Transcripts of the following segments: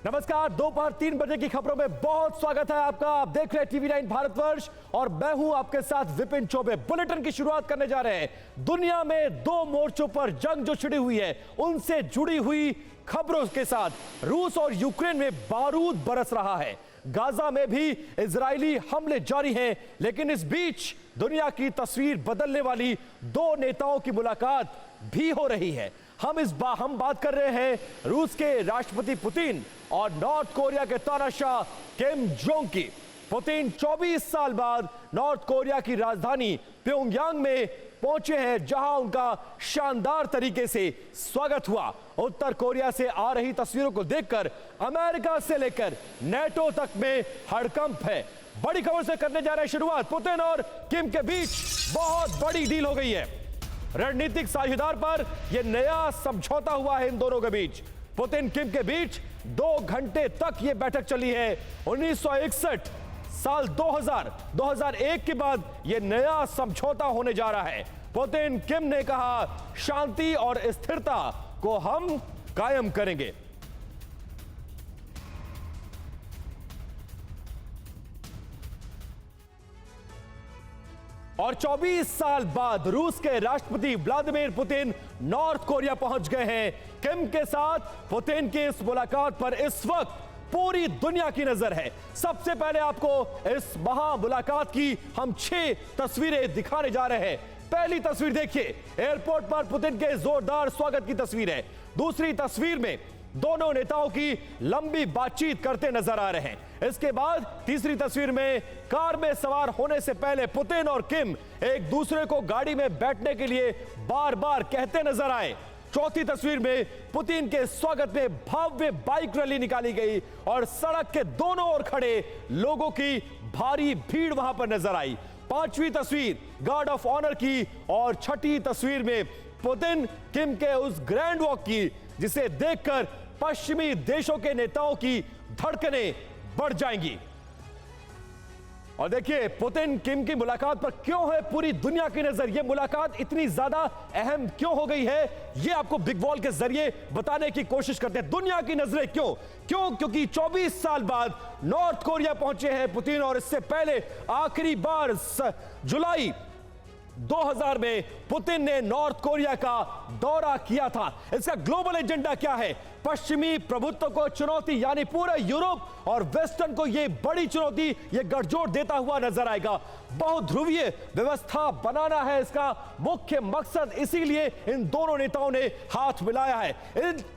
नमस्कार, दोपहर 3 बजे की खबरों में बहुत स्वागत है आपका। आप देख रहे हैं टीवी 9 भारतवर्ष और मैं हूं आपके साथ विपिन चौबे। बुलेटिन की शुरुआत करने जा रहे हैं। दुनिया में दो मोर्चों पर जंग जो छिड़ी हुई है उनसे जुड़ी हुई खबरों के साथ रूस और यूक्रेन में बारूद बरस रहा है। गाजा में भी इजरायली हमले जारी हैं, लेकिन इस बीच दुनिया की तस्वीर बदलने वाली दो नेताओं की मुलाकात भी हो रही है। हम बात कर रहे हैं रूस के राष्ट्रपति पुतिन और नॉर्थ कोरिया के तानाशाह किम जोंग की। पुतिन 24 साल बाद नॉर्थ कोरिया की राजधानी प्योंगयांग में पहुंचे हैं, जहां उनका शानदार तरीके से स्वागत हुआ। उत्तर कोरिया से आ रही तस्वीरों को देखकर अमेरिका से लेकर नेटो तक में हड़कंप है। बड़ी खबर से करने जा रहे हैं शुरुआत। पुतिन और किम के बीच बहुत बड़ी डील हो गई है। रणनीतिक साझेदार पर यह नया समझौता हुआ है इन दोनों के बीच। पुतिन किम के बीच 2 घंटे तक यह बैठक चली है। 1961 साल 2001 के बाद यह नया समझौता होने जा रहा है। पुतिन किम ने कहा, शांति और स्थिरता को हम कायम करेंगे। और 24 साल बाद रूस के राष्ट्रपति व्लादिमीर पुतिन नॉर्थ कोरिया पहुंच गए हैं। किम के साथ पुतिन की इस मुलाकात पर इस वक्त पूरी दुनिया की नजर है। सबसे पहले आपको इस महा मुलाकात की हम 6 तस्वीरें दिखाने जा रहे हैं। पहली तस्वीर देखिए, एयरपोर्ट पर पुतिन के जोरदार स्वागत की तस्वीर है। दूसरी तस्वीर में दोनों नेताओं की लंबी बातचीत करते नजर आ रहे हैं। इसके बाद तीसरी तस्वीर में कार में सवार होने से पहले पुतिन और किम एक दूसरे को गाड़ी में बैठने के लिए बार बार कहते नजर आए। चौथी तस्वीर में पुतिन के स्वागत में भव्य बाइक रैली निकाली गई और सड़क के दोनों ओर खड़े लोगों की भारी भीड़ वहां पर नजर आई। पांचवी तस्वीर गार्ड ऑफ ऑनर की और छठी तस्वीर में पुतिन किम के उस ग्रैंड वॉक की, जिसे देखकर पश्चिमी देशों के नेताओं की धड़कनें बढ़ जाएंगी। और देखिए, पुतिन किम की मुलाकात पर क्यों है पूरी दुनिया की नजर। यह मुलाकात इतनी ज्यादा अहम क्यों हो गई है, यह आपको बिग वॉल के जरिए बताने की कोशिश करते हैं। दुनिया की नजरें क्योंकि 24 साल बाद नॉर्थ कोरिया पहुंचे हैं पुतिन, और इससे पहले आखिरी बार जुलाई 2000 में पुतिन ने नॉर्थ कोरिया का दौरा किया था। इसका ग्लोबल एजेंडा क्या है? पश्चिमी प्रभुत्व को चुनौती, यानी पूरे यूरोप और वेस्टर्न को यह बड़ी चुनौती, यह गठजोड़ देता हुआ नजर आएगा। बहुध्रुवीय व्यवस्था बनाना है इसका मुख्य मकसद, इसीलिए इन दोनों नेताओं ने हाथ मिलाया है।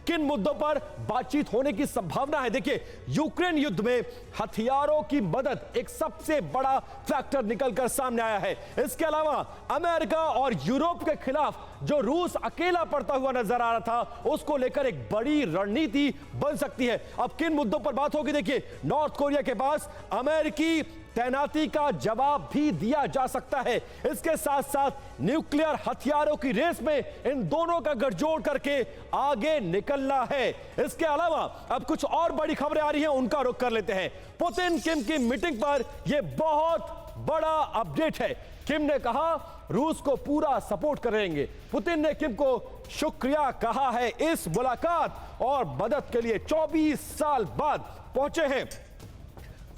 किन मुद्दों पर बातचीत होने की संभावना है? देखिए, यूक्रेन युद्ध में हथियारों की मदद एक सबसे बड़ा फैक्टर निकलकर सामने आया है। इसके अलावा अमेरिका और यूरोप के खिलाफ जो रूस अकेला पड़ता हुआ नजर आ रहा था, उसको लेकर एक बड़ी रणनीति बन सकती है। अब किन मुद्दों पर बात होगी? देखिए, नॉर्थ कोरिया के पास अमेरिकी तैनाती का जवाब भी दिया जा सकता है। इसके साथ साथ न्यूक्लियर हथियारों की रेस में इन दोनों का गठजोड़ करके आगे निकलना है। इसके अलावा अब कुछ और बड़ी खबरें आ रही हैं, उनका रुख कर लेते हैं। पुतिन किम की मीटिंग पर यह बहुत बड़ा अपडेट है। किम ने कहा रूस को पूरा सपोर्ट करेंगे। पुतिन ने किम को शुक्रिया कहा है इस मुलाकात और मदद के लिए। 24 साल बाद पहुंचे हैं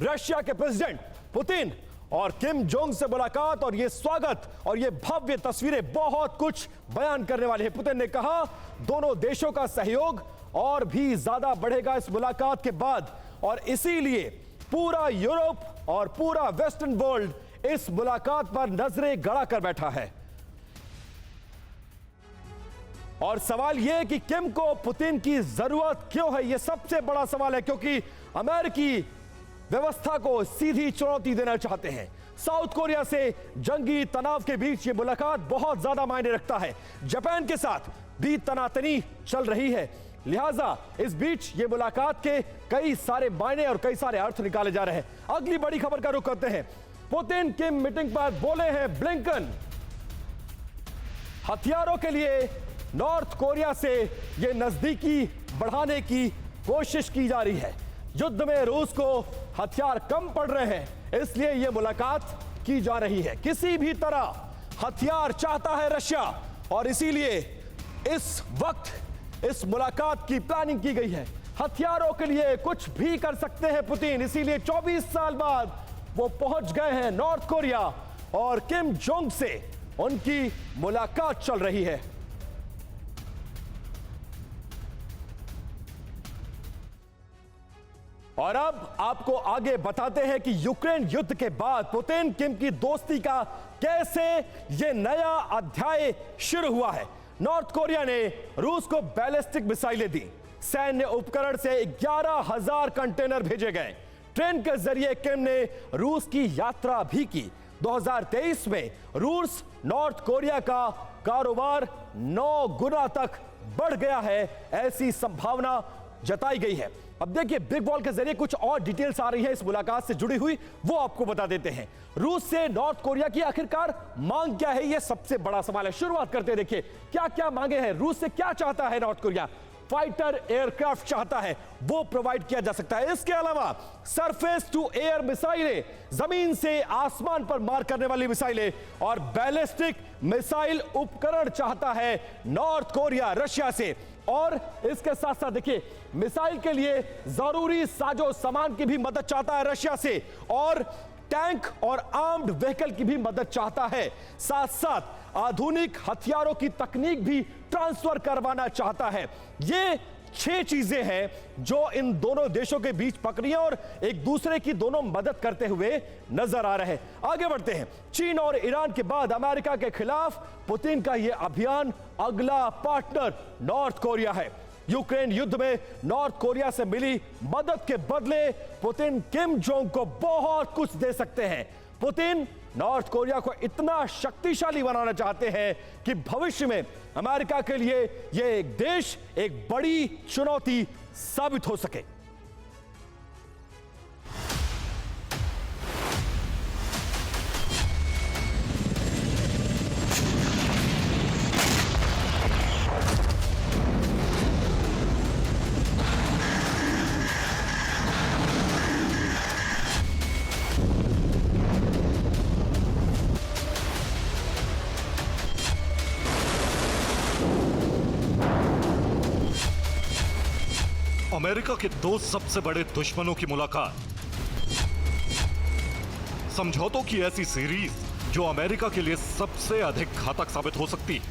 रशिया के प्रेसिडेंट पुतिन और किम जोंग से मुलाकात, और यह स्वागत और यह भव्य तस्वीरें बहुत कुछ बयान करने वाली है। पुतिन ने कहा दोनों देशों का सहयोग और भी ज्यादा बढ़ेगा इस मुलाकात के बाद, और इसीलिए पूरा यूरोप और पूरा वेस्टर्न वर्ल्ड इस मुलाकात पर नजरें गड़ा कर बैठा है। और सवाल यह कि किम को पुतिन की जरूरत क्यों है, यह सबसे बड़ा सवाल है, क्योंकि अमेरिकी व्यवस्था को सीधी चुनौती देना चाहते हैं। साउथ कोरिया से जंगी तनाव के बीच यह मुलाकात बहुत ज्यादा मायने रखता है। जापान के साथ भी तनातनी चल रही है, लिहाजा इस बीच ये मुलाकात के कई सारे मायने और कई सारे अर्थ निकाले जा रहे हैं। अगली बड़ी खबर का रुख करते हैं। पुतिन किम मीटिंग पर बोले हैं ब्लिंकन, हथियारों के लिए नॉर्थ कोरिया से यह नजदीकी बढ़ाने की कोशिश की जा रही है। युद्ध में रूस को हथियार कम पड़ रहे हैं, इसलिए यह मुलाकात की जा रही है। किसी भी तरह हथियार चाहता है रशिया, और इसीलिए इस वक्त इस मुलाकात की प्लानिंग की गई है। हथियारों के लिए कुछ भी कर सकते हैं पुतिन, इसीलिए 24 साल बाद वो पहुंच गए हैं नॉर्थ कोरिया और किम जोंग से उनकी मुलाकात चल रही है। और अब आपको आगे बताते हैं कि यूक्रेन युद्ध के बाद पुतिन किम की दोस्ती का कैसे यह नया अध्याय शुरू हुआ है। नॉर्थ कोरिया ने रूस को बैलिस्टिक मिसाइलें दी, सैन्य उपकरण से 11,000 कंटेनर भेजे गए, ट्रेन के जरिए किम ने रूस की यात्रा भी की। 2023 में रूस नॉर्थ कोरिया का कारोबार 9 गुना तक बढ़ गया है, ऐसी संभावना जताई गई है। अब देखिए बिग बॉल के जरिए कुछ और डिटेल्स आ रही है इस मुलाकात से जुड़ी हुई, वो आपको बता देते हैं। रूस से नॉर्थ कोरिया की आखिरकार मांग क्या है, यह सबसे बड़ा सवाल है। शुरुआत करते हैं, देखिए क्या क्या मांगे हैं। रूस से क्या चाहता है नॉर्थ कोरिया? फाइटर एयरक्राफ्ट चाहता है, वो प्रोवाइड किया जा सकता है। इसके अलावा सरफेस टू एयर मिसाइलें, जमीन से आसमान पर मार करने वाली मिसाइलें, और बैलिस्टिक मिसाइल उपकरण चाहता है नॉर्थ कोरिया रशिया से। और इसके साथ साथ देखिए मिसाइल के लिए जरूरी साजो सामान की भी मदद चाहता है रशिया से, और टैंक और आर्म्ड व्हीकल की भी मदद चाहता है। साथ साथ आधुनिक हथियारों की तकनीक भी ट्रांसफर करवाना चाहता है। ये 6 चीजें हैं जो इन दोनों देशों के बीच पकड़ी हैं और एक दूसरे की दोनों मदद करते हुए नजर आ रहे हैं। आगे बढ़ते हैं। चीन और ईरान के बाद अमेरिका के खिलाफ पुतिन का यह अभियान, अगला पार्टनर नॉर्थ कोरिया है। यूक्रेन युद्ध में नॉर्थ कोरिया से मिली मदद के बदले पुतिन किम जोंग को बहुत कुछ दे सकते हैं। पुतिन नॉर्थ कोरिया को इतना शक्तिशाली बनाना चाहते हैं कि भविष्य में अमेरिका के लिए यह एक देश एक बड़ी चुनौती साबित हो सके। अमेरिका के 2 सबसे बड़े दुश्मनों की मुलाकात, समझौतों की ऐसी सीरीज जो अमेरिका के लिए सबसे अधिक घातक साबित हो सकती है।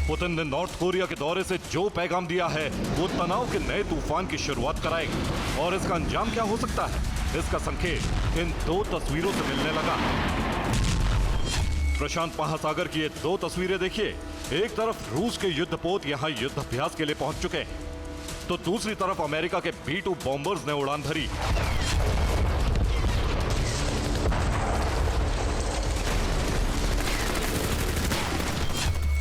पुतिन ने नॉर्थ कोरिया के दौरे से जो पैगाम दिया है वो तनाव के नए तूफान की शुरुआत कराएगी, और इसका अंजाम क्या हो सकता है, इसका संकेत इन 2 तस्वीरों से मिलने लगा। प्रशांत महासागर की ये 2 तस्वीरें देखिए। एक तरफ रूस के युद्धपोत यहां युद्धाभ्यास के लिए पहुंच चुके हैं, तो दूसरी तरफ अमेरिका के B-2 बॉम्बर्स ने उड़ान भरी।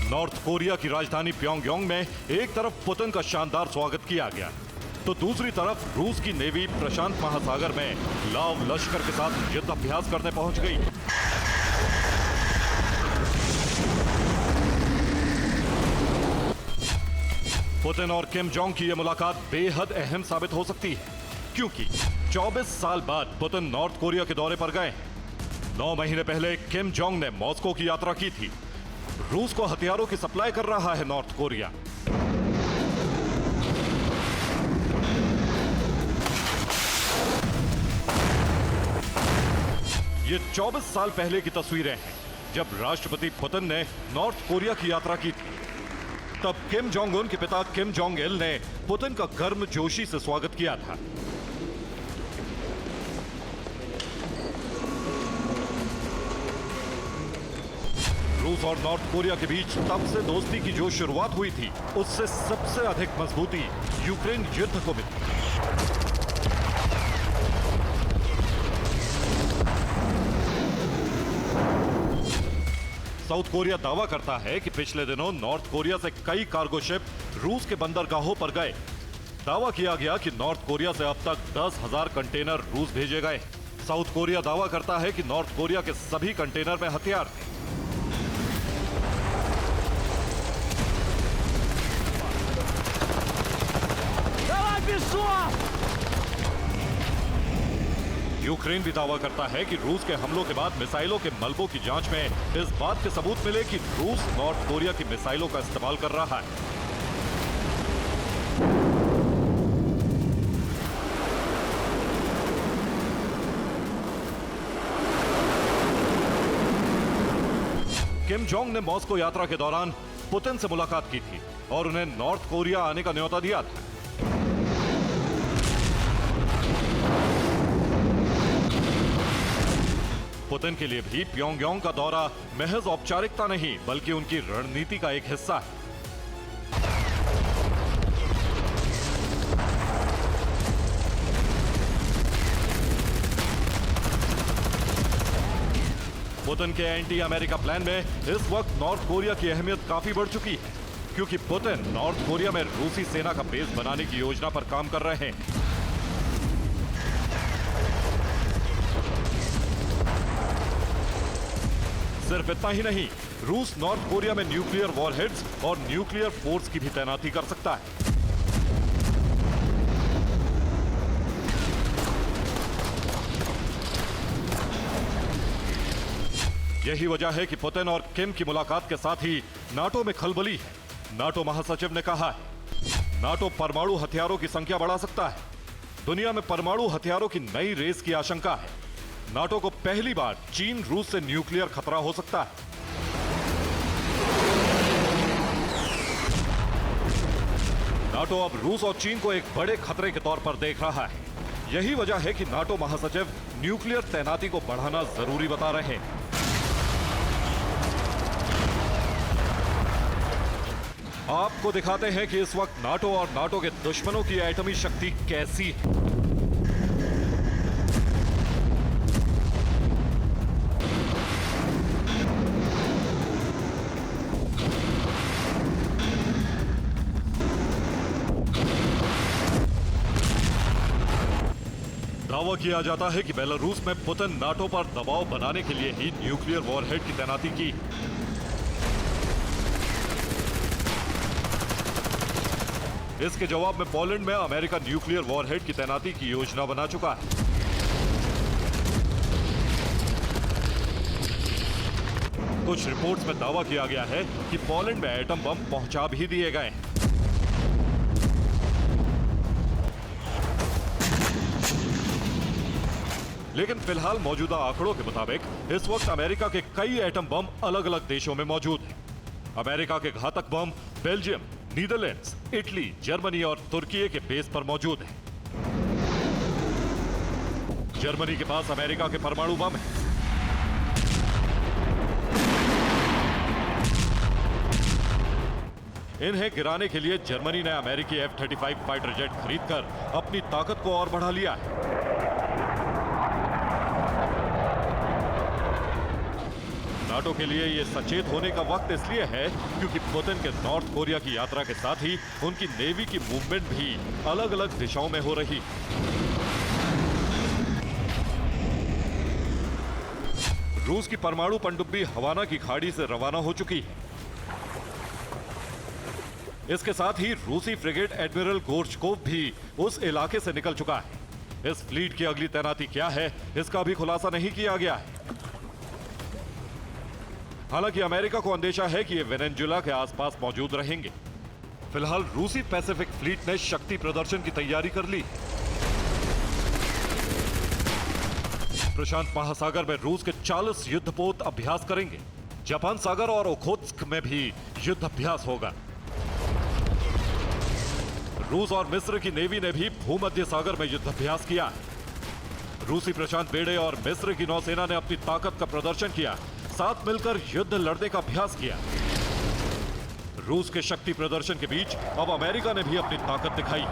नॉर्थ कोरिया की राजधानी प्योंगयांग में एक तरफ पुतिन का शानदार स्वागत किया गया, तो दूसरी तरफ रूस की नेवी प्रशांत महासागर में लाव लश्कर के साथ युद्धाभ्यास करने पहुंच गई। पुतिन और किम जोंग की यह मुलाकात बेहद अहम साबित हो सकती है, क्योंकि 24 साल बाद पुतिन नॉर्थ कोरिया के दौरे पर गए। 9 महीने पहले किम जोंग ने मॉस्को की यात्रा की थी। रूस को हथियारों की सप्लाई कर रहा है नॉर्थ कोरिया। ये 24 साल पहले की तस्वीरें हैं, जब राष्ट्रपति पुतिन ने नॉर्थ कोरिया की यात्रा की थी। तब किम जोंग उन के पिता किम जोंग इल ने पुतिन का गर्मजोशी से स्वागत किया था। रूस और नॉर्थ कोरिया के बीच तब से दोस्ती की जो शुरुआत हुई थी, उससे सबसे अधिक मजबूती यूक्रेन युद्ध को मिली। साउथ कोरिया दावा करता है कि पिछले दिनों नॉर्थ कोरिया से कई कार्गो शिप रूस के बंदरगाहों पर गए। दावा किया गया कि नॉर्थ कोरिया से अब तक 10,000 कंटेनर रूस भेजे गए। साउथ कोरिया दावा करता है कि नॉर्थ कोरिया के सभी कंटेनर में हथियार थे। यूक्रेन भी दावा करता है कि रूस के हमलों के बाद मिसाइलों के मलबों की जांच में इस बात के सबूत मिले कि रूस नॉर्थ कोरिया की मिसाइलों का इस्तेमाल कर रहा है। किम जोंग ने मॉस्को यात्रा के दौरान पुतिन से मुलाकात की थी और उन्हें नॉर्थ कोरिया आने का न्योता दिया था। पुतिन के लिए भी प्योंगयांग का दौरा महज औपचारिकता नहीं बल्कि उनकी रणनीति का एक हिस्सा है। पुतिन के एंटी अमेरिका प्लान में इस वक्त नॉर्थ कोरिया की अहमियत काफी बढ़ चुकी है, क्योंकि पुतिन नॉर्थ कोरिया में रूसी सेना का बेस बनाने की योजना पर काम कर रहे हैं। सिर्फ इतना ही नहीं, रूस नॉर्थ कोरिया में न्यूक्लियर वॉरहेड्स और न्यूक्लियर फोर्स की भी तैनाती कर सकता है। यही वजह है कि पुतिन और किम की मुलाकात के साथ ही नाटो में खलबली है। नाटो महासचिव ने कहा है, नाटो परमाणु हथियारों की संख्या बढ़ा सकता है। दुनिया में परमाणु हथियारों की नई रेस की आशंका है। नाटो को पहली बार चीन रूस से न्यूक्लियर खतरा हो सकता है। नाटो अब रूस और चीन को एक बड़े खतरे के तौर पर देख रहा है। यही वजह है कि नाटो महासचिव न्यूक्लियर तैनाती को बढ़ाना जरूरी बता रहे हैं। आपको दिखाते हैं कि इस वक्त नाटो और नाटो के दुश्मनों की एटमी शक्ति कैसी है। दावा किया जाता है कि बेलारूस में पुतिन नाटो पर दबाव बनाने के लिए ही न्यूक्लियर वॉरहेड की तैनाती की। इसके जवाब में पोलैंड में अमेरिका न्यूक्लियर वॉरहेड की तैनाती की योजना बना चुका है। कुछ रिपोर्ट्स में दावा किया गया है कि पोलैंड में एटम बम पहुंचा भी दिए गए हैं। लेकिन फिलहाल मौजूदा आंकड़ों के मुताबिक इस वक्त अमेरिका के कई एटम बम अलग अलग देशों में मौजूद हैं। अमेरिका के घातक बम बेल्जियम, नीदरलैंड्स, इटली, जर्मनी और तुर्की के बेस पर मौजूद हैं। जर्मनी के पास अमेरिका के परमाणु बम हैं। इन्हें गिराने के लिए जर्मनी ने अमेरिकी F-35 फाइटर जेट खरीदकर अपनी ताकत को और बढ़ा लिया है। नाटो के लिए यह सचेत होने का वक्त इसलिए है क्योंकि पुतिन के नॉर्थ कोरिया की यात्रा के साथ ही उनकी नेवी की मूवमेंट भी अलग अलग दिशाओं में हो रही। रूस की परमाणु पनडुब्बी हवाना की खाड़ी से रवाना हो चुकी है। इसके साथ ही रूसी फ्रिगेट एडमिरल गोर्चकोव भी उस इलाके से निकल चुका है। इस फ्लीट की अगली तैनाती क्या है, इसका भी खुलासा नहीं किया गया है। हालांकि अमेरिका को अंदेशा है कि ये वेनेजुएला के आसपास मौजूद रहेंगे। फिलहाल रूसी पैसिफिक फ्लीट ने शक्ति प्रदर्शन की तैयारी कर ली। प्रशांत महासागर में रूस के 40 युद्धपोत अभ्यास करेंगे। जापान सागर और ओखोत्स्क में भी युद्ध अभ्यास होगा। रूस और मिस्र की नेवी ने भी भूमध्य सागर में युद्ध अभ्यास किया है। रूसी प्रशांत बेड़े और मिस्र की नौसेना ने अपनी ताकत का प्रदर्शन किया, साथ मिलकर युद्ध लड़ने का अभ्यास किया। रूस के शक्ति प्रदर्शन के बीच अब अमेरिका ने भी अपनी ताकत दिखाई।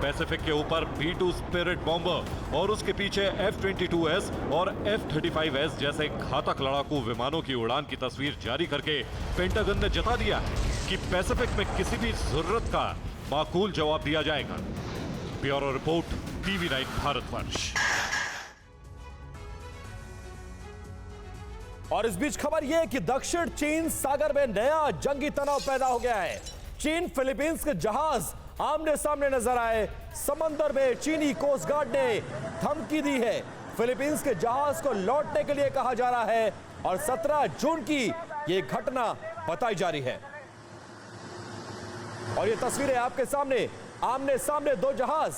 पैसिफिक के ऊपर B-2 स्पिरिट बॉम्बर और उसके पीछे F-22S और F-35S जैसे घातक लड़ाकू विमानों की उड़ान की तस्वीर जारी करके पेंटागन ने जता दिया कि पैसिफिक में किसी भी जरूरत का माकूल जवाब दिया जाएगा। Bureau report, TV9 Bharatvarsh. और इस बीच खबर यह है कि दक्षिण चीन सागर में नया जंगी तनाव पैदा हो गया है। चीन फिलीपींस के जहाज आमने सामने नजर आए। समंदर में चीनी कोस्ट गार्ड ने धमकी दी है। फिलीपींस के जहाज को लौटने के लिए कहा जा रहा है और 17 जून की यह घटना बताई जा रही है। और ये तस्वीरें आपके सामने, आमने सामने दो जहाज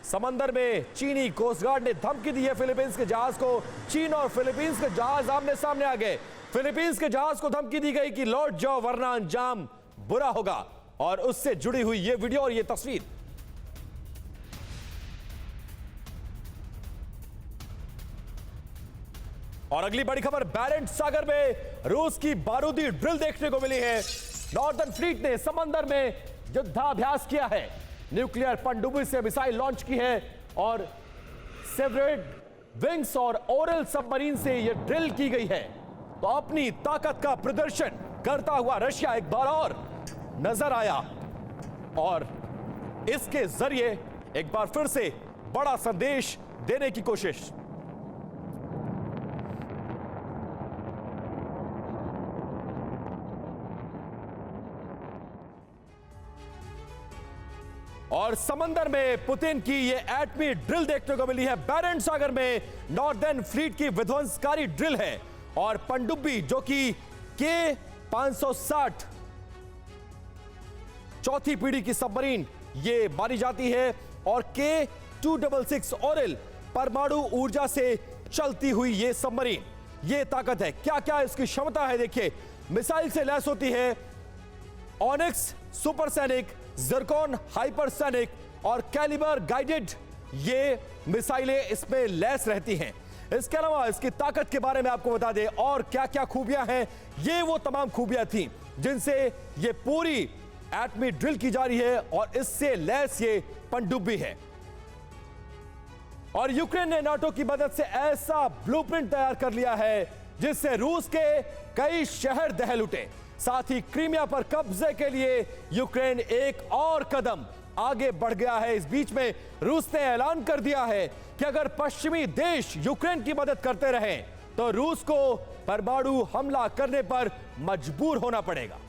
समंदर में चीनी कोस्ट गार्ड ने धमकी दी है फिलीपींस के जहाज को। चीन और फिलीपींस के जहाज आमने सामने आ गए। फिलीपींस के जहाज को धमकी दी गई कि लौट जाओ वरना अंजाम बुरा होगा। और उससे जुड़ी हुई ये वीडियो और ये तस्वीर। और अगली बड़ी खबर, बैरेंट सागर में रूस की बारूदी ड्रिल देखने को मिली है। नॉर्दर्न फ्लीट ने समंदर में युद्धाभ्यास किया है। न्यूक्लियर पनडुब्बी से मिसाइल लॉन्च की है और सेवरेड विंग्स और ओरल सबमरीन से यह ड्रिल की गई है। तो अपनी ताकत का प्रदर्शन करता हुआ रशिया एक बार और नजर आया और इसके जरिए एक बार फिर से बड़ा संदेश देने की कोशिश। और समंदर में पुतिन की यह एटमी ड्रिल देखने को मिली है। बैरेंट सागर में नॉर्दर्न फ्लीट की विध्वंसकारी ड्रिल है और पनडुब्बी जो कि K560 चौथी पीढ़ी की सबमरीन ये मानी जाती है और K266 ओरल परमाणु ऊर्जा से चलती हुई ये सबमरीन, ये ताकत है। क्या क्या इसकी क्षमता है देखिए। मिसाइल से लैस होती है ऑनिक्स सुपरसैनिक, जिरकॉन हाइपरसैनिक और कैलिबर गाइडेड, ये मिसाइलें इसमें लैस रहती हैं। इसके अलावा इसकी ताकत के बारे में आपको बता दें और क्या क्या खूबियां हैं। ये वो तमाम खूबियां थी जिनसे ये पूरी एटमी ड्रिल की जा रही है और इससे लैस ये पनडुब्बी है। और यूक्रेन ने नाटो की मदद से ऐसा ब्लूप्रिंट तैयार कर लिया है जिससे रूस के कई शहर दहल उठे। साथ ही क्रीमिया पर कब्जे के लिए यूक्रेन एक और कदम आगे बढ़ गया है। इस बीच में रूस ने ऐलान कर दिया है कि अगर पश्चिमी देश यूक्रेन की मदद करते रहे तो रूस को परमाणु हमला करने पर मजबूर होना पड़ेगा।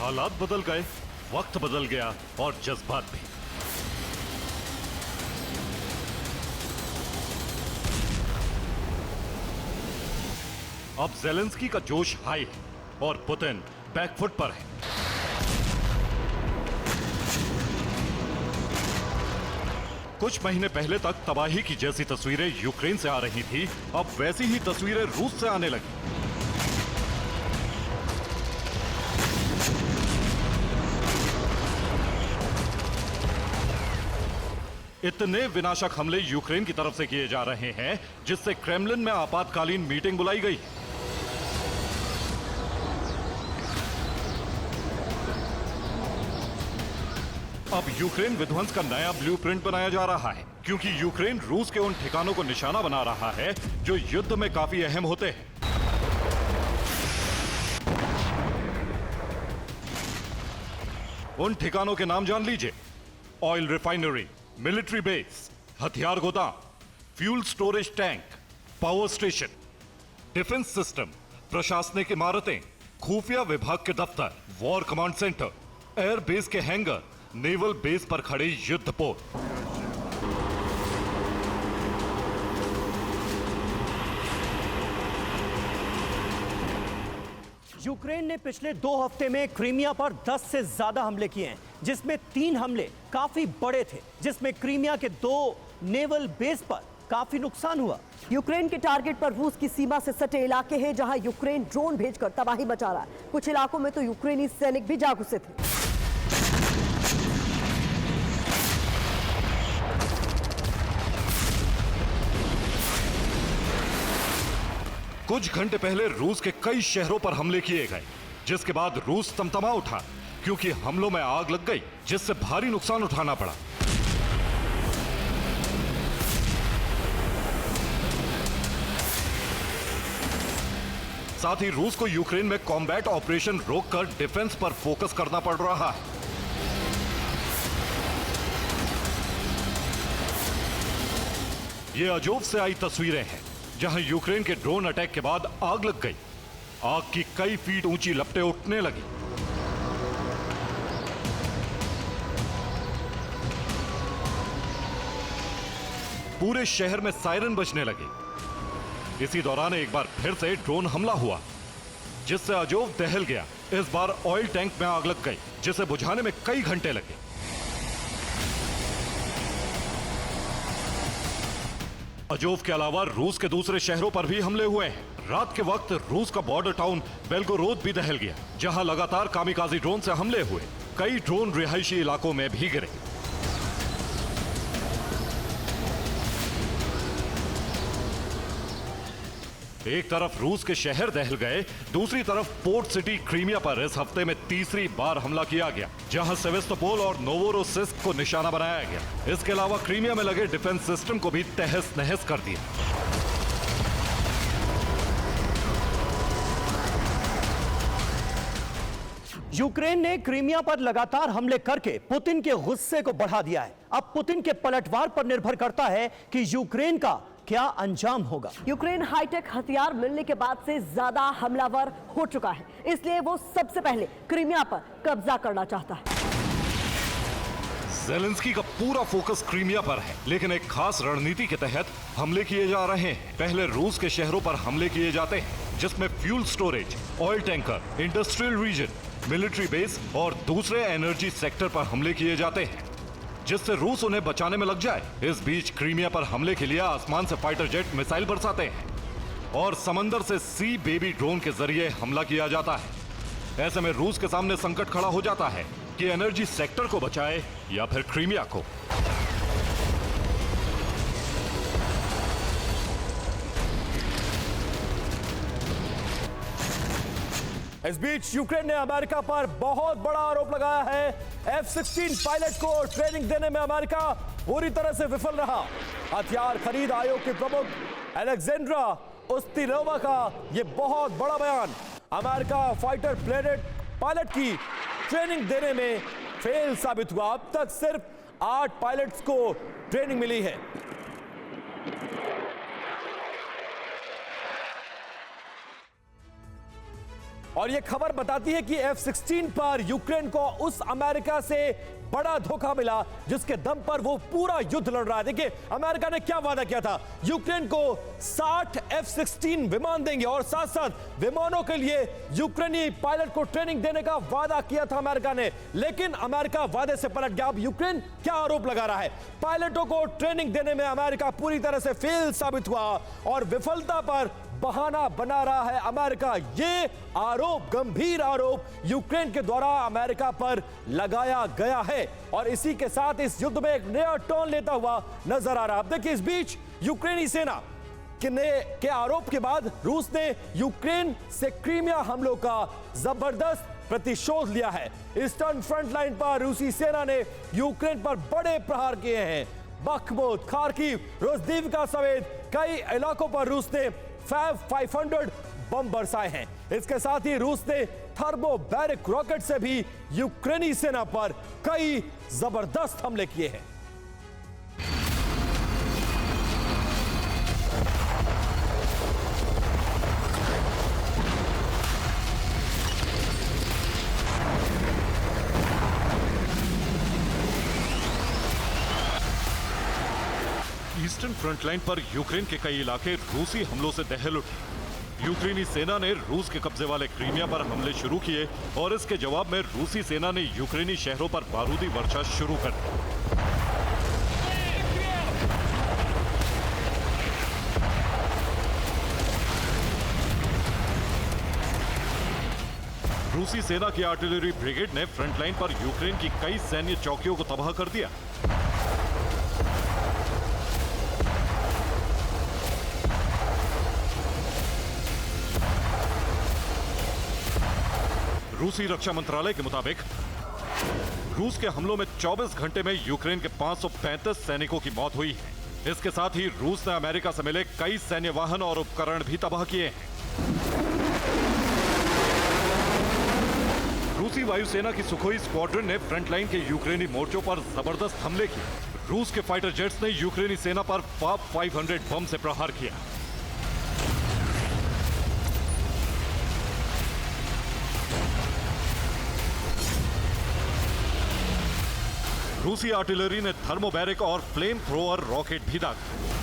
हालात बदल गए, वक्त बदल गया और जज्बात भी। अब ज़ेलेंस्की का जोश हाई है और पुतिन बैकफुट पर है। कुछ महीने पहले तक तबाही की जैसी तस्वीरें यूक्रेन से आ रही थी, अब वैसी ही तस्वीरें रूस से आने लगी। इतने विनाशक हमले यूक्रेन की तरफ से किए जा रहे हैं जिससे क्रेमलिन में आपातकालीन मीटिंग बुलाई गई। अब यूक्रेन विध्वंस का नया ब्लूप्रिंट बनाया जा रहा है क्योंकि यूक्रेन रूस के उन ठिकानों को निशाना बना रहा है जो युद्ध में काफी अहम होते हैं। उन ठिकानों के नाम जान लीजिए: ऑयल रिफाइनरी, मिलिट्री बेस, हथियार गोदाम, fuel storage tank, power station, defence system, प्रशासनिक इमारतें, खुफिया विभाग के दफ्तर, war command centre, air base के हैंगर, नेवल बेस पर खड़े युद्धपोत। यूक्रेन ने पिछले 2 हफ्ते में क्रीमिया पर 10 से ज्यादा हमले किए हैं, जिसमें 3 हमले काफी बड़े थे, जिसमें क्रीमिया के 2 नेवल बेस पर काफी नुकसान हुआ। यूक्रेन के टारगेट पर रूस की सीमा से सटे इलाके हैं जहां यूक्रेन ड्रोन भेजकर तबाही मचा रहा है। कुछ इलाकों में तो यूक्रेनी सैनिक भी जा घुसे थे। कुछ घंटे पहले रूस के कई शहरों पर हमले किए गए, जिसके बाद रूस तमतमा उठा क्योंकि हमलों में आग लग गई जिससे भारी नुकसान उठाना पड़ा। साथ ही रूस को यूक्रेन में कॉम्बैट ऑपरेशन रोककर डिफेंस पर फोकस करना पड़ रहा है। ये अजोव से आई तस्वीरें हैं, जहां यूक्रेन के ड्रोन अटैक के बाद आग लग गई। आग की कई फीट ऊंची लपटें उठने लगी। पूरे शहर में सायरन बजने लगे। इसी दौरान एक बार फिर से ड्रोन हमला हुआ, जिससे अजोव दहल गया। इस बार ऑयल टैंक में आग लग गई, जिसे बुझाने में कई घंटे लगे। अजोव के अलावा रूस के दूसरे शहरों पर भी हमले हुए हैं। रात के वक्त रूस का बॉर्डर टाउन बेल्गोरोद भी दहल गया, जहां लगातार कामिकाजी ड्रोन से हमले हुए। कई ड्रोन रिहायशी इलाकों में भी गिरे। एक तरफ रूस के शहर दहल गए, दूसरी तरफ पोर्ट सिटी क्रीमिया पर इस हफ्ते में तीसरी बार हमला किया गया, जहां सेवेस्तोपोल और नोवोरोसिस्क को निशाना बनाया गया। इसके अलावा क्रीमिया में लगे डिफेंस सिस्टम को भी तहस नहस कर दिया। यूक्रेन ने क्रीमिया पर लगातार हमले करके पुतिन के गुस्से को बढ़ा दिया है। अब पुतिन के पलटवार पर निर्भर करता है कि यूक्रेन का क्या अंजाम होगा। यूक्रेन हाईटेक हथियार मिलने के बाद से ज्यादा हमलावर हो चुका है, इसलिए वो सबसे पहले क्रीमिया पर कब्जा करना चाहता है। ज़ेलेंस्की का पूरा फोकस क्रीमिया पर है, लेकिन एक खास रणनीति के तहत हमले किए जा रहे हैं। पहले रूस के शहरों पर हमले किए जाते हैं, जिसमें fuel storage, oil tanker, industrial region, military base और दूसरे एनर्जी सेक्टर पर हमले किए जाते हैं, जिससे रूस उन्हें बचाने में लग जाए। इस बीच क्रीमिया पर हमले के लिए आसमान से फाइटर जेट मिसाइल बरसाते हैं और समंदर से सी बेबी ड्रोन के जरिए हमला किया जाता है। ऐसे में रूस के सामने संकट खड़ा हो जाता है कि एनर्जी सेक्टर को बचाए या फिर क्रीमिया को। इस बीच यूक्रेन ने अमेरिका पर बहुत बड़ा आरोप लगाया है। F-16 पायलट को ट्रेनिंग देने में अमेरिका पूरी तरह से विफल रहा। हथियार खरीद आयोग के प्रमुख अलेक्जेंड्रा उस्तिनोवा का यह बहुत बड़ा बयान। अमेरिका फाइटर पायलट की ट्रेनिंग देने में फेल साबित हुआ। अब तक सिर्फ 8 पायलट्स को ट्रेनिंग मिली है। और यह खबर बताती है कि F-16 पर यूक्रेन को उस अमेरिका से बड़ा धोखा मिला जिसके दम पर वो पूरा युद्ध लड़ रहा है। देखिए अमेरिका ने क्या वादा किया था, यूक्रेन को 60 F-16 विमान देंगे और साथ साथ विमानों के लिए यूक्रेनी पायलट को ट्रेनिंग देने का वादा किया था अमेरिका ने। लेकिन अमेरिका वादे से पलट गया। अब यूक्रेन क्या आरोप लगा रहा है, पायलटों को ट्रेनिंग देने में अमेरिका पूरी तरह से फेल साबित हुआ और विफलता पर बहाना बना रहा है अमेरिका। ये आरोप, गंभीर आरोप यूक्रेन के द्वारा अमेरिका पर लगाया गया है और इसी के साथ इस युद्ध में एक नया टर्न लेता हुआ नजर आ रहा है। अब देखिए इस बीच यूक्रेनी सेना के आरोप के बाद रूस ने यूक्रेन से क्रीमिया हमलों का जबरदस्त प्रतिशोध लिया है। ईस्टर्न फ्रंट लाइन पर रूसी सेना ने यूक्रेन पर बड़े प्रहार किए हैं। बख्मुत, खार्किव, रोज़दिव्का समेत कई इलाकों पर रूस ने 500 बम बरसाए हैं। इसके साथ ही रूस ने थर्मोबैरिक रॉकेट से भी यूक्रेनी सेना पर कई जबरदस्त हमले किए हैं। ईस्टर्न फ्रंटलाइन पर यूक्रेन के कई इलाके रूसी हमलों से दहल उठे। यूक्रेनी सेना ने रूस के कब्जे वाले क्रीमिया पर हमले शुरू किए और इसके जवाब में रूसी सेना ने यूक्रेनी शहरों पर बारूदी वर्षा शुरू कर दी। रूसी सेना की आर्टिलरी ब्रिगेड ने फ्रंटलाइन पर यूक्रेन की कई सैन्य चौकियों को तबाह कर दिया। रूसी रक्षा मंत्रालय के मुताबिक रूस के हमलों में 24 घंटे में यूक्रेन के 535 सैनिकों की मौत हुई है। इसके साथ ही रूस ने अमेरिका से मिले कई सैन्य वाहन और उपकरण भी तबाह किए हैं। रूसी वायुसेना की सुखोई स्क्वाड्रन ने फ्रंट लाइन के यूक्रेनी मोर्चों पर जबरदस्त हमले किए। रूस के फाइटर जेट्स ने यूक्रेनी सेना पर फाब 500 बम से प्रहार किया। रूसी आर्टिलरी ने थर्मोबैरिक और फ्लेम थ्रोअर रॉकेट भी दागे।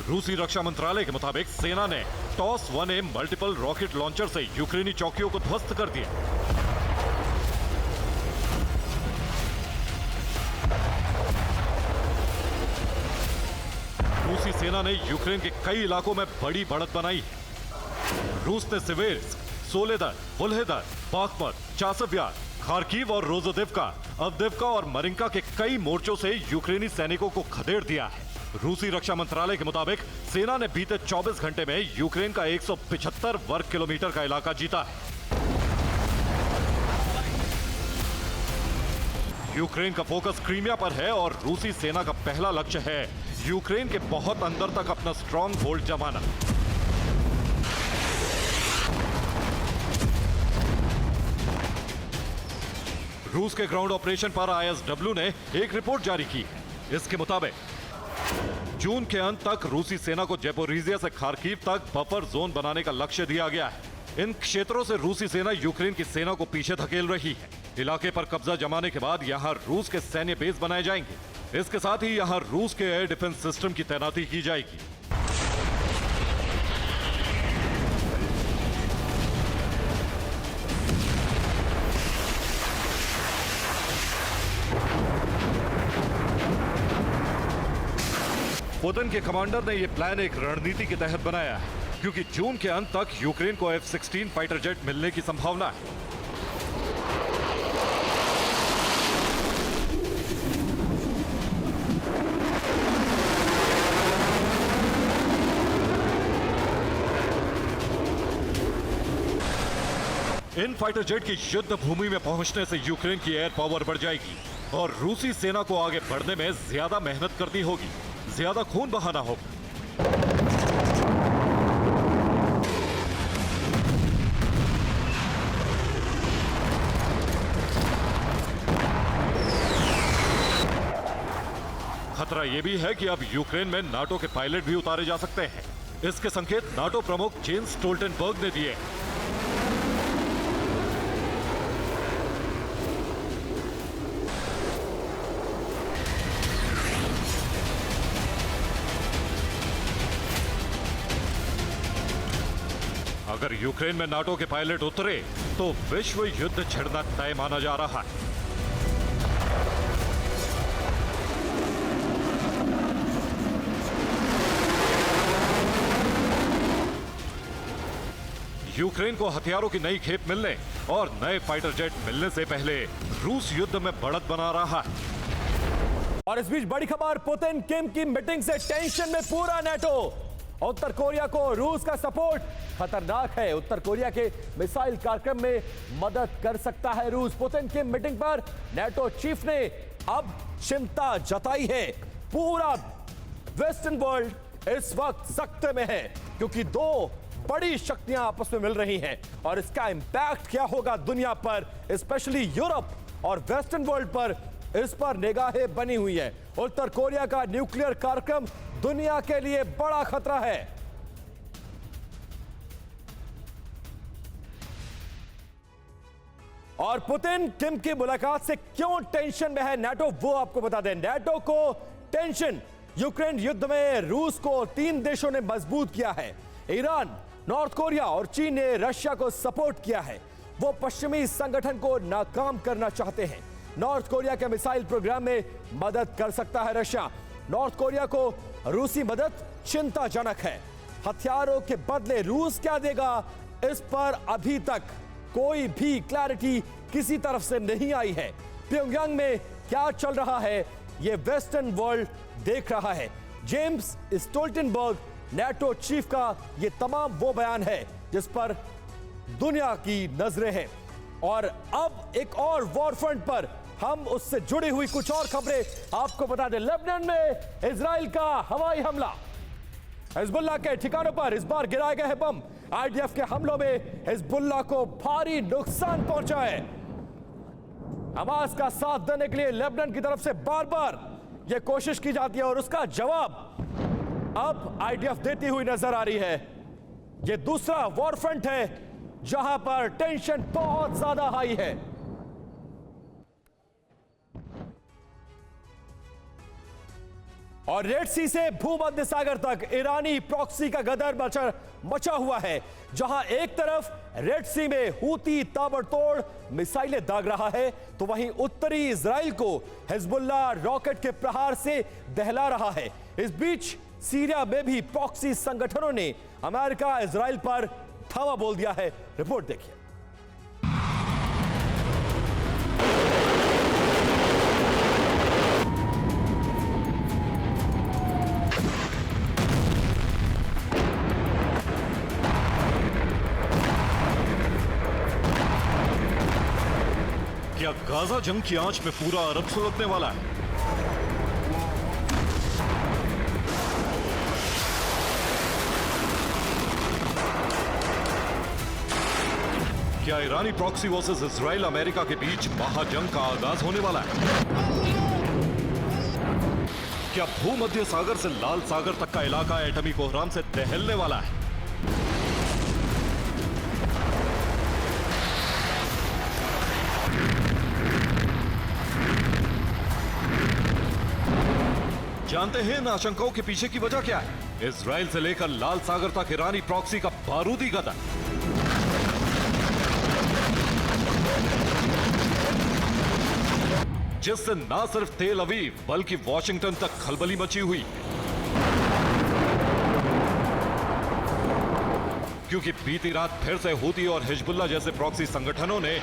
रूसी रक्षा मंत्रालय के मुताबिक सेना ने toss 1A multiple rocket launcher से यूक्रेनी चौकियों को ध्वस्त कर दिया। रूसी सेना ने यूक्रेन के कई इलाकों में बड़ी बढ़त बनाई है। रूस ने सिवेर्स्क, सोलेदर, वोल्हेदर, बाखमत, चासव्यार, खार्किव और रोजोदेव्का, अवदेव्का और मरिंका के कई मोर्चों से यूक्रेनी सैनिकों को खदेड़ दिया है। रूसी रक्षा मंत्रालय के मुताबिक सेना ने बीते 24 घंटे में यूक्रेन का 175 वर्ग किलोमीटर का इलाका जीता है। यूक्रेन का फोकस क्रीमिया पर है और रूसी सेना का पहला लक्ष्य है यूक्रेन के बहुत अंदर तक अपना स्ट्रॉन्ग होल्ड जमाना। रूस के ग्राउंड ऑपरेशन पर आईएसडब्ल्यू ने एक रिपोर्ट जारी की है। इसके मुताबिक जून के अंत तक रूसी सेना को ज़ैपोरिज़िया से खार्किव तक बफर जोन बनाने का लक्ष्य दिया गया है। इन क्षेत्रों से रूसी सेना यूक्रेन की सेना को पीछे धकेल रही है। इलाके पर कब्जा जमाने के बाद यहां रूस के सैन्य बेस बनाए जाएंगे। इसके साथ ही यहां रूस के एयर डिफेंस सिस्टम की तैनाती की जाएगी। पुतिन के कमांडर ने यह प्लान एक रणनीति के तहत बनाया है, क्योंकि जून के अंत तक यूक्रेन को F-16 फाइटर जेट मिलने की संभावना है। इन फाइटर जेट की युद्ध भूमि में पहुंचने से यूक्रेन की एयर पावर बढ़ जाएगी और रूसी सेना को आगे बढ़ने में ज्यादा मेहनत करनी होगी, ज्यादा खून बहाना होगा। खतरा यह भी है कि अब यूक्रेन में नाटो के पायलट भी उतारे जा सकते हैं। इसके संकेत नाटो प्रमुख जेन्स स्टोल्टेनबर्ग ने दिए। अगर यूक्रेन में नाटो के पायलट उतरे तो विश्व युद्ध छिड़ना तय माना जा रहा है। यूक्रेन को हथियारों की नई खेप मिलने और नए फाइटर जेट मिलने से पहले रूस युद्ध में बढ़त बना रहा है। और इस बीच बड़ी खबर, पुतिन किम की मीटिंग से टेंशन में पूरा नाटो। उत्तर कोरिया को रूस का सपोर्ट खतरनाक है। उत्तर कोरिया के मिसाइल कार्यक्रम में मदद कर सकता है रूस। पुतिन की मीटिंग पर नाटो चीफ ने अब चिंता जताई है। पूरा वेस्टर्न वर्ल्ड इस वक्त सख्ते में है, क्योंकि दो बड़ी शक्तियां आपस में मिल रही हैं और इसका इंपैक्ट क्या होगा दुनिया पर, स्पेशली यूरोप और वेस्टर्न वर्ल्ड पर, इस पर निगाहें बनी हुई है। उत्तर कोरिया का न्यूक्लियर कार्यक्रम दुनिया के लिए बड़ा खतरा है। और पुतिन किम की मुलाकात से क्यों टेंशन में है नाटो, वो आपको बता दें। नाटो को टेंशन, यूक्रेन युद्ध में रूस को 3 देशों ने मजबूत किया है। ईरान, नॉर्थ कोरिया और चीन ने रशिया को सपोर्ट किया है। वो पश्चिमी संगठन को नाकाम करना चाहते हैं। नॉर्थ कोरिया के मिसाइल प्रोग्राम में मदद कर सकता है रशिया। नॉर्थ कोरिया को रूसी मदद चिंताजनक है। हथियारों के बदले रूस क्या देगा, इस पर अभी तक कोई भी क्लैरिटी किसी तरफ से नहीं आई है। प्योंगयांग में क्या चल रहा है, यह वेस्टर्न वर्ल्ड देख रहा है। जेम्स स्टोल्टेनबर्ग नाटो चीफ का यह तमाम वो बयान है जिस पर दुनिया की नजरें हैं। और अब एक और वॉर फ्रंट पर हम उससे जुड़ी हुई कुछ और खबरें आपको बता दें। लेबनान में इजराइल का हवाई हमला। हिजबुल्लाह के ठिकानों पर इस बार गिराए गए हैं बम। आईडीएफ के हमलों में हिजबुल्लाह को भारी नुकसान पहुंचा है। हमास का साथ देने के लिए लेबनान की तरफ से बार बार यह कोशिश की जाती है और उसका जवाब अब आईडीएफ देती हुई नजर आ रही है। यह दूसरा वॉर फ्रंट है जहां पर टेंशन बहुत ज्यादा हाई है। और रेड सी से भूमध्य सागर तक ईरानी प्रॉक्सी का गदर मचा हुआ है, जहां एक तरफ रेड सी में हूती ताबड़तोड़ मिसाइलें दाग रहा है, तो वहीं उत्तरी इजराइल को हिजबुल्लाह रॉकेट के प्रहार से दहला रहा है। इस बीच सीरिया में भी प्रॉक्सी संगठनों ने अमेरिका इजराइल पर धावा बोल दिया है। रिपोर्ट देखिए। क्या गाजा जंग की आंच में पूरा अरब सुलगने वाला है? क्या ईरानी प्रॉक्सी वर्सेस इजराइल अमेरिका के बीच महाजंग का आगाज होने वाला है? क्या भूमध्य सागर से लाल सागर तक का इलाका एटमी कोहराम से दहलने वाला है? जानते हैं इन आशंकाओं के पीछे की वजह क्या है? इजराइल से लेकर लाल सागर तक ईरानी प्रॉक्सी का बारूदी गदा, जिससे ना सिर्फ तेल अवीव बल्कि वॉशिंगटन तक खलबली मची हुई। क्योंकि बीती रात फिर से हूती और हिजबुल्लाह जैसे प्रॉक्सी संगठनों ने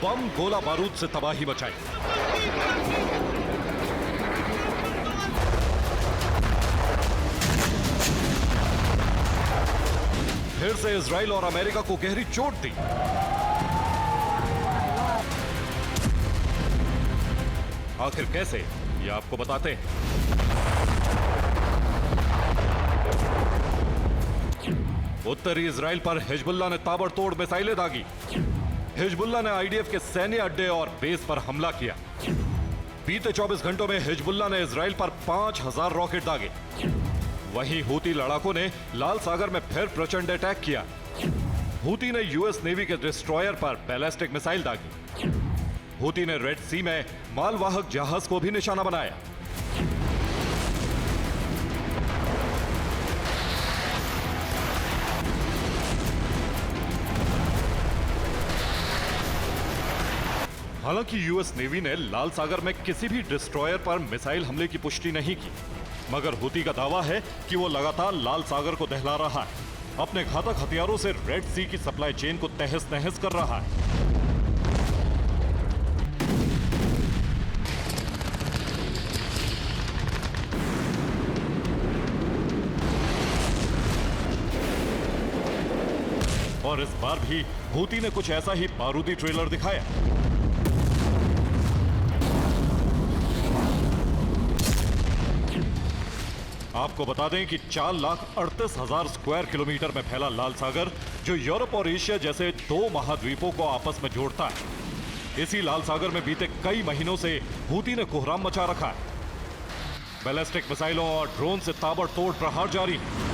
बम गोला बारूद से तबाही मचाई। फिर से इजराइल और अमेरिका को गहरी चोट दी। आखिर कैसे, ये आपको बताते हैं। उत्तरी इजराइल पर हिजबुल्लाह ने ताबड़तोड़ मिसाइलें दागी। हिजबुल्लाह ने आईडीएफ के सैन्य अड्डे और बेस पर हमला किया। बीते 24 घंटों में हिजबुल्लाह ने इजराइल पर 5000 रॉकेट दागे। वहीं हूती लड़ाकों ने लाल सागर में फिर प्रचंड अटैक किया। हूती ने यूएस नेवी के डिस्ट्रॉयर पर बैलिस्टिक मिसाइल दागी। हूती ने रेड सी में मालवाहक जहाज को भी निशाना बनाया। हालांकि यूएस नेवी ने लाल सागर में किसी भी डिस्ट्रॉयर पर मिसाइल हमले की पुष्टि नहीं की, मगर हूती का दावा है कि वो लगातार लाल सागर को दहला रहा है। अपने घातक हथियारों से रेड सी की सप्लाई चेन को तहस नहस कर रहा है। और इस बार भी हूती ने कुछ ऐसा ही बारूदी ट्रेलर दिखाया। आपको बता दें कि 4,38,000 स्क्वायर किलोमीटर में फैला लाल सागर, जो यूरोप और एशिया जैसे 2 महाद्वीपों को आपस में जोड़ता है, इसी लाल सागर में बीते कई महीनों से हूती ने कोहराम मचा रखा है। बैलिस्टिक मिसाइलों और ड्रोन से ताबड़तोड़ प्रहार जारी है।